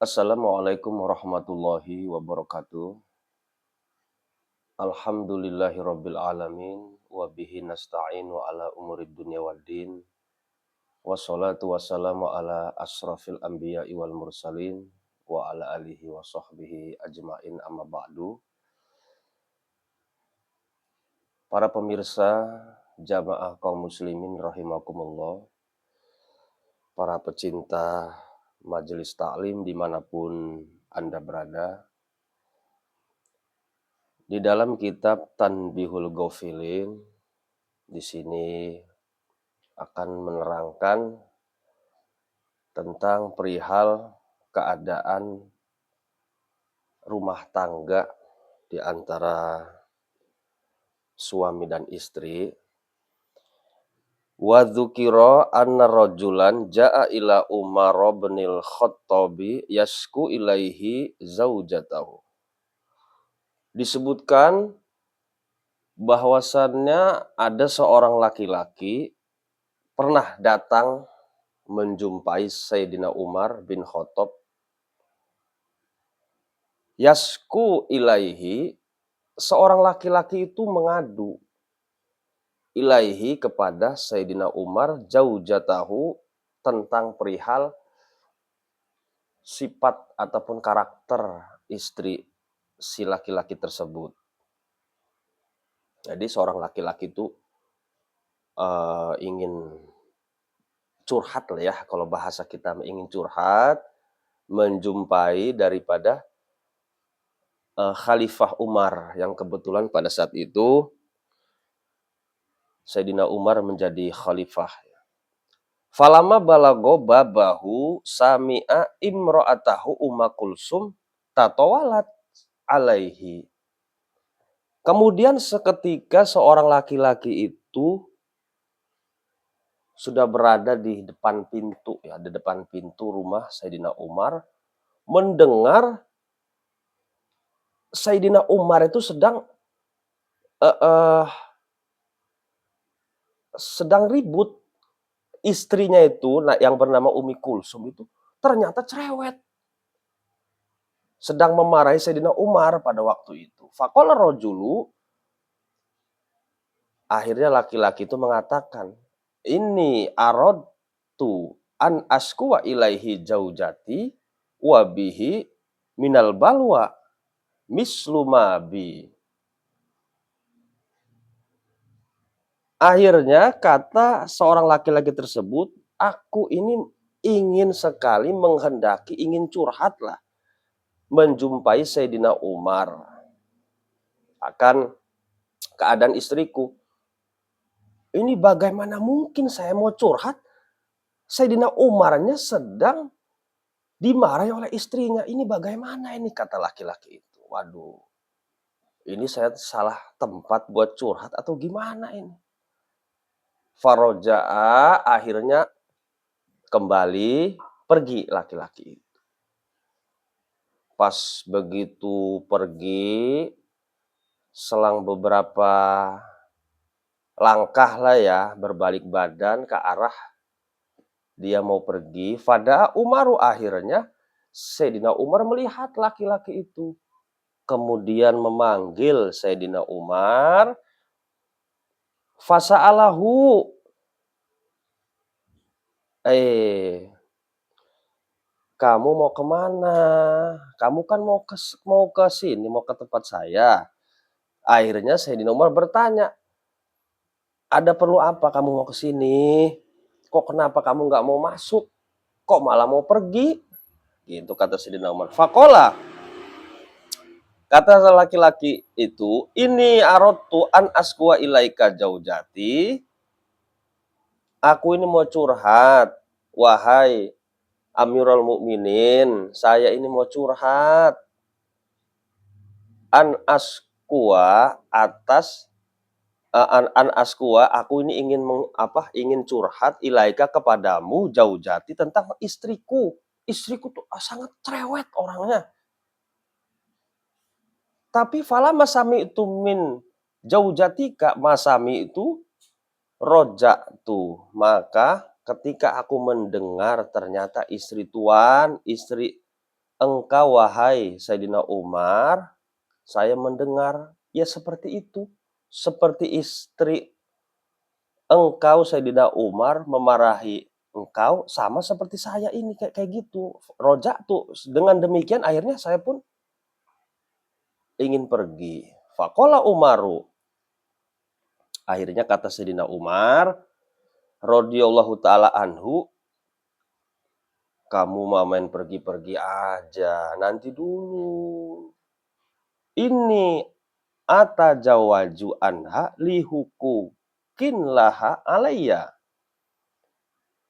Assalamualaikum warahmatullahi wabarakatuh. Alhamdulillahirabbil alamin wa bihi nasta'inu ala umurid dunya waddin. Wassalatu wassalamu ala asrafil anbiya'i wal mursalin wa ala alihi wa sahbihi ajmain amma ba'du. Para pemirsa jamaah kaum muslimin rahimakumullah, para pecinta majelis taklim dimanapun Anda berada. Di dalam kitab Tanbihul Ghafilin di sini akan menerangkan tentang perihal keadaan rumah tangga di antara suami dan istri. Wa dzukira anna rajulan jaa ila Umar binil Khattabi yasku ilaihi zaujatahu. Disebutkan bahwasannya ada seorang laki-laki pernah datang menjumpai Sayyidina Umar bin Khattab. Yasku ilaihi, seorang laki-laki itu mengadu ilaihi kepada Sayyidina Umar zaujatahu tentang perihal sifat ataupun karakter istri si laki-laki tersebut. Jadi seorang laki-laki itu ingin curhat lah ya, kalau bahasa kita ingin curhat, menjumpai daripada Khalifah Umar yang kebetulan pada saat itu Sayyidina Umar menjadi khalifah. Falama balago babahu sami'a imra'atahu Umma Kulsum tatawalat alaihi. Kemudian seketika seorang laki-laki itu sudah berada di depan pintu ya, di depan pintu rumah Sayyidina Umar, mendengar Sayyidina Umar itu sedang ribut. Istrinya itu yang bernama Ummi Kulsum itu ternyata cerewet. Sedang memarahi Sayyidina Umar pada waktu itu. Faqala rajulu, akhirnya laki-laki itu mengatakan, "Inni aradtu an askuwa ilaihi zaujati wa bihi minal balwa mislu ma bi." Akhirnya kata seorang laki-laki tersebut, "Aku ini ingin sekali menghendaki, ingin curhatlah menjumpai Sayyidina Umar akan keadaan istriku. Ini bagaimana mungkin saya mau curhat? Sayyidina Umarnya sedang dimarahi oleh istrinya. Ini bagaimana ini?" kata laki-laki itu. Waduh, ini saya salah tempat buat curhat atau gimana ini? Faroja'a, akhirnya kembali pergi laki-laki itu. Pas begitu pergi, selang beberapa langkah lah ya, berbalik badan ke arah dia mau pergi. Fada Umaru, akhirnya Sayyidina Umar melihat laki-laki itu. Kemudian memanggil Sayyidina Umar. Fasa'alahu. Kamu mau kemana? Kamu kan mau ke sini, mau ke tempat saya. Akhirnya Sayyidina Umar bertanya, "Ada perlu apa kamu mau ke sini? Kok kenapa kamu nggak mau masuk? Kok malah mau pergi?" Gitu kata Sayyidina Umar. Faqala, kata laki-laki itu, "Ini aradtu an askwa ilaika zaujati." Aku ini mau curhat, wahai Amirul Mukminin, saya ini mau curhat. An askwa atas an askwa, aku ini ingin curhat ilaika kepadamu zaujati tentang istriku. Istriku tuh sangat cerewet orangnya. Tapi fala masami itu min zaujatika, masami itu roja'tu, maka ketika aku mendengar ternyata istri tuan, istri engkau wahai Sayyidina Umar, saya mendengar ya seperti itu. Seperti istri engkau Sayyidina Umar memarahi engkau sama seperti saya ini kayak kayak gitu. Roja'tu, dengan demikian akhirnya saya pun ingin pergi. Faqala Umaru, akhirnya kata Sayyidina Umar radhiyallahu taala anhu, kamu mah main pergi-pergi aja, nanti dulu. Ini atajawaju anha lihukukin laha alayya.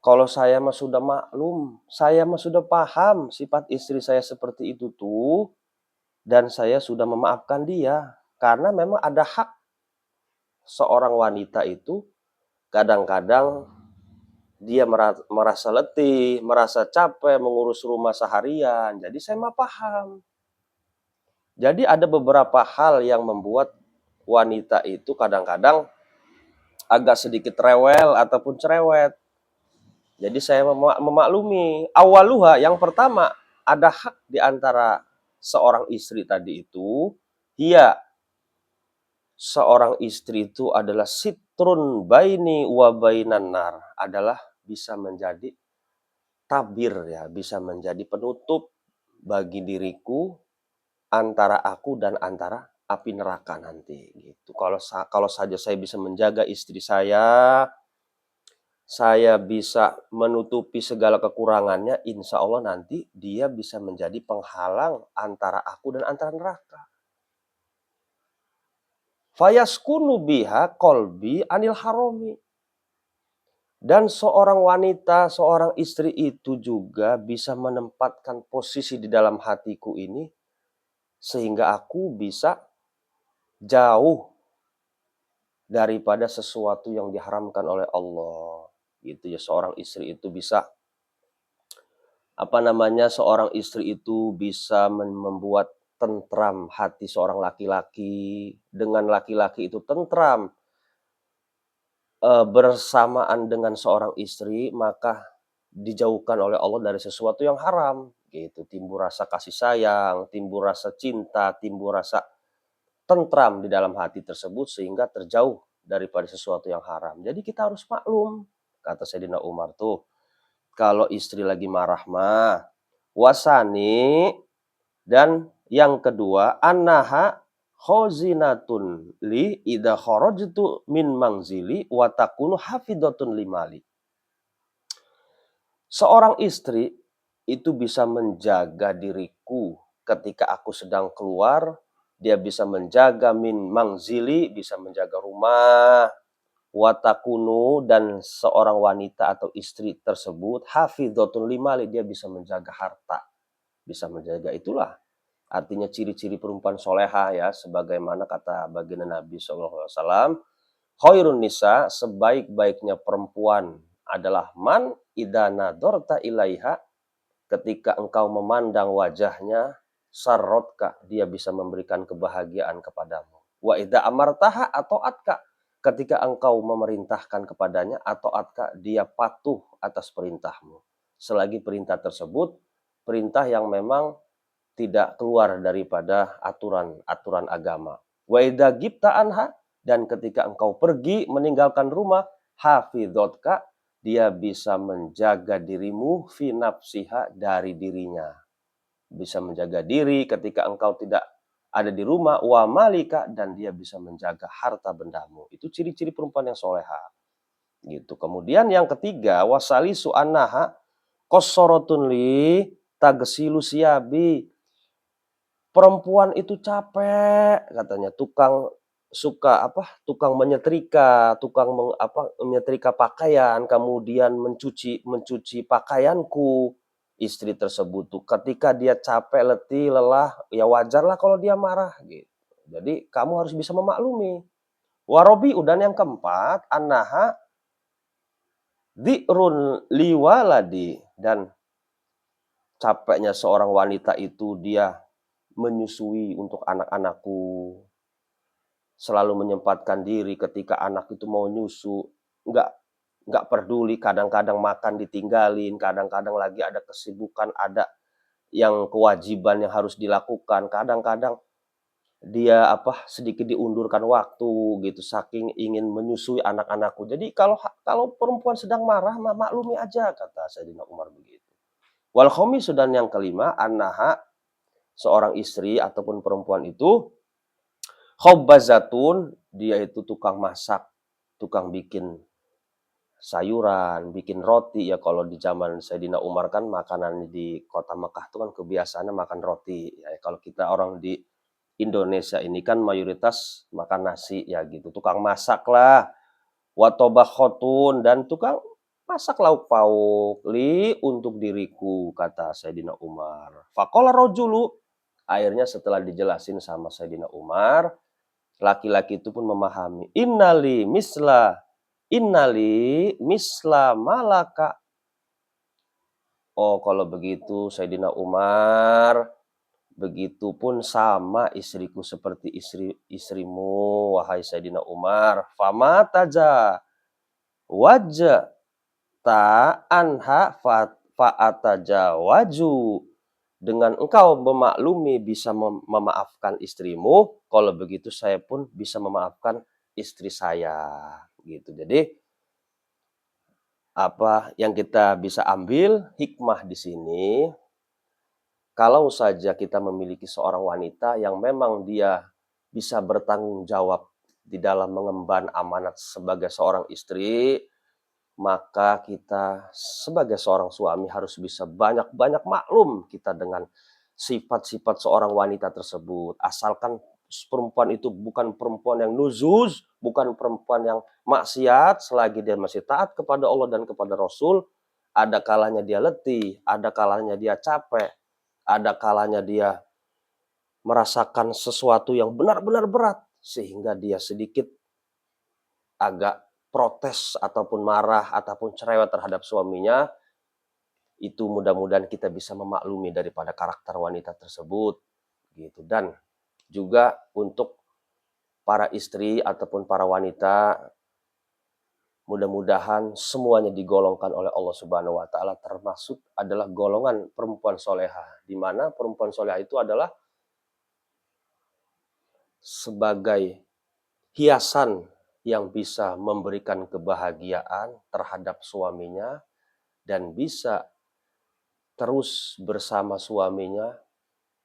Kalau saya mah sudah maklum, saya mah sudah paham sifat istri saya seperti itu tuh, dan saya sudah memaafkan dia. Karena memang ada hak seorang wanita itu kadang-kadang dia merasa letih, merasa capek mengurus rumah seharian. Jadi saya mah paham. Jadi ada beberapa hal yang membuat wanita itu kadang-kadang agak sedikit rewel ataupun cerewet. Jadi saya memaklumi. Awaluha, yang pertama, ada hak di antara seorang istri tadi itu, dia seorang istri itu adalah sitrun baini wa bainan nar, adalah bisa menjadi tabir ya, bisa menjadi penutup bagi diriku antara aku dan antara api neraka nanti gitu. Kalau saja saya bisa menjaga istri saya bisa menutupi segala kekurangannya, insya Allah nanti dia bisa menjadi penghalang antara aku dan antara neraka. Fayaskunu biha kolbi anil haromi. Dan seorang wanita, seorang istri itu juga bisa menempatkan posisi di dalam hatiku ini, sehingga aku bisa jauh daripada sesuatu yang diharamkan oleh Allah. Gitu ya, seorang istri itu bisa seorang istri itu bisa membuat tentram hati seorang laki-laki. Dengan laki-laki itu tentram bersamaan dengan seorang istri, maka dijauhkan oleh Allah dari sesuatu yang haram gitu. Timbul rasa kasih sayang, timbul rasa cinta, timbul rasa tentram di dalam hati tersebut sehingga terjauh daripada sesuatu yang haram. Jadi kita harus maklum, kata Sayyidina Umar tuh, kalau istri lagi marah mah wasani, dan yang kedua annaha khozinatun li idza kharajtu min manzili wa takunu hafidhatun limali. Seorang istri itu bisa menjaga diriku ketika aku sedang keluar, dia bisa menjaga min manzili, bisa menjaga rumah, watakunu, dan seorang wanita atau istri tersebut hafidhatun limali, dia bisa menjaga harta, bisa menjaga. Itulah artinya ciri-ciri perempuan soleha ya, sebagaimana kata baginda Nabi SAW, khairun nisa, sebaik-baiknya perempuan adalah man idana dorta ilaiha, ketika engkau memandang wajahnya, sarrotka, dia bisa memberikan kebahagiaan kepadamu. Wa idza amartaha atau atka, ketika engkau memerintahkan kepadanya atau atka, dia patuh atas perintahmu. Selagi perintah tersebut perintah yang memang tidak keluar daripada aturan-aturan agama. Wa idza gibta anha, dan ketika engkau pergi meninggalkan rumah, hafidhotka, dia bisa menjaga dirimu fi nafsiha, dari dirinya. Bisa menjaga diri ketika engkau tidak ada di rumah, wa malika, dan dia bisa menjaga harta bendamu. Itu ciri-ciri perempuan yang soleha. Gitu. Kemudian yang ketiga, wasali su'annaha qassaratun li tagsilu siyabi. Perempuan itu capek katanya, tukang menyetrika, menyetrika pakaian, kemudian mencuci mencuci pakaianku. Istri tersebut tuh ketika dia capek, letih, lelah, ya wajarlah kalau dia marah gitu. Jadi kamu harus bisa memaklumi. Warobi, dan yang keempat, annaha dhi'run liwaladi, dan capeknya seorang wanita itu dia menyusui untuk anak-anakku, selalu menyempatkan diri ketika anak itu mau nyusu, nggak nggak peduli, kadang-kadang makan ditinggalin, kadang-kadang lagi ada kesibukan, ada yang kewajiban yang harus dilakukan, kadang-kadang dia sedikit diundurkan waktu gitu, saking ingin menyusui anak-anakku. Jadi kalau perempuan sedang marah maklumi aja, kata Sayyidina Umar begitu. Wal khamisu, dan yang kelima, annaha, seorang istri ataupun perempuan itu khabbazatun, dia itu tukang masak, tukang bikin sayuran, bikin roti ya. Kalau di zaman Sayyidina Umar kan makanan di kota Mekah itu kan kebiasaannya makan roti ya. Kalau kita orang di Indonesia ini kan mayoritas makan nasi ya gitu. Tukang masak lah, wa tobakhotun, dan tukang masak lauk pauk, li, untuk diriku, kata Sayyidina Umar. Faqala rajulu, akhirnya setelah dijelasin sama Sayyidina Umar, laki-laki itu pun memahami. Innali misla malaka. Oh, kalau begitu Sayyidina Umar, begitupun sama istriku seperti istrimu, wahai Sayyidina Umar. Fama taja wajah ta anha fa'atajawaju. Dengan engkau memaklumi bisa memaafkan istrimu, kalau begitu saya pun bisa memaafkan istri saya gitu. Jadi apa yang kita bisa ambil hikmah di sini, kalau saja kita memiliki seorang wanita yang memang dia bisa bertanggung jawab di dalam mengemban amanat sebagai seorang istri, maka kita sebagai seorang suami harus bisa banyak-banyak maklum kita dengan sifat-sifat seorang wanita tersebut. Asalkan perempuan itu bukan perempuan yang nuzuz, bukan perempuan yang maksiat, selagi dia masih taat kepada Allah dan kepada Rasul, ada kalanya dia letih, ada kalanya dia capek, ada kalanya dia merasakan sesuatu yang benar-benar berat, sehingga dia sedikit agak protes ataupun marah ataupun cerewet terhadap suaminya. Itu mudah-mudahan kita bisa memaklumi daripada karakter wanita tersebut gitu. Dan juga untuk para istri ataupun para wanita, mudah-mudahan semuanya digolongkan oleh Allah Subhanahu wa taala, termasuk adalah golongan perempuan soleha, di mana perempuan soleha itu adalah sebagai hiasan yang bisa memberikan kebahagiaan terhadap suaminya dan bisa terus bersama suaminya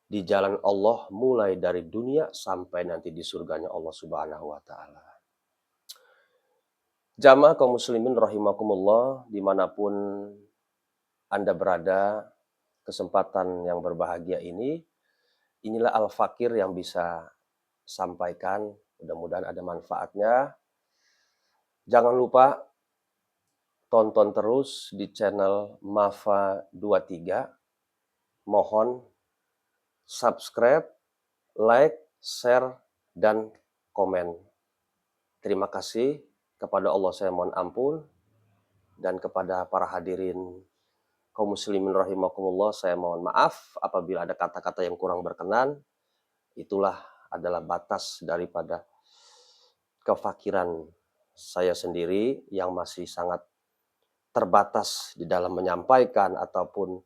di jalan Allah mulai dari dunia sampai nanti di surganya Allah Subhanahu wa taala. Jamaah kaum muslimin rahimakumullah, dimanapun Anda berada, kesempatan yang berbahagia ini, inilah Al-Fakir yang bisa sampaikan, mudah-mudahan ada manfaatnya. Jangan lupa tonton terus di channel Mafa 23. Mohon subscribe, like, share, dan komen. Terima kasih. Kepada Allah saya mohon ampun, dan kepada para hadirin kaum muslimin rahimakumullah saya mohon maaf apabila ada kata-kata yang kurang berkenan. Itulah adalah batas daripada kefakiran saya sendiri yang masih sangat terbatas di dalam menyampaikan ataupun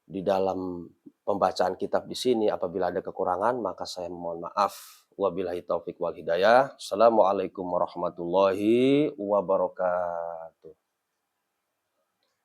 di dalam pembacaan kitab di sini. Apabila ada kekurangan maka saya mohon maaf. Wabillahi taufik wal hidayah. Assalamualaikum warahmatullahi wabarakatuh.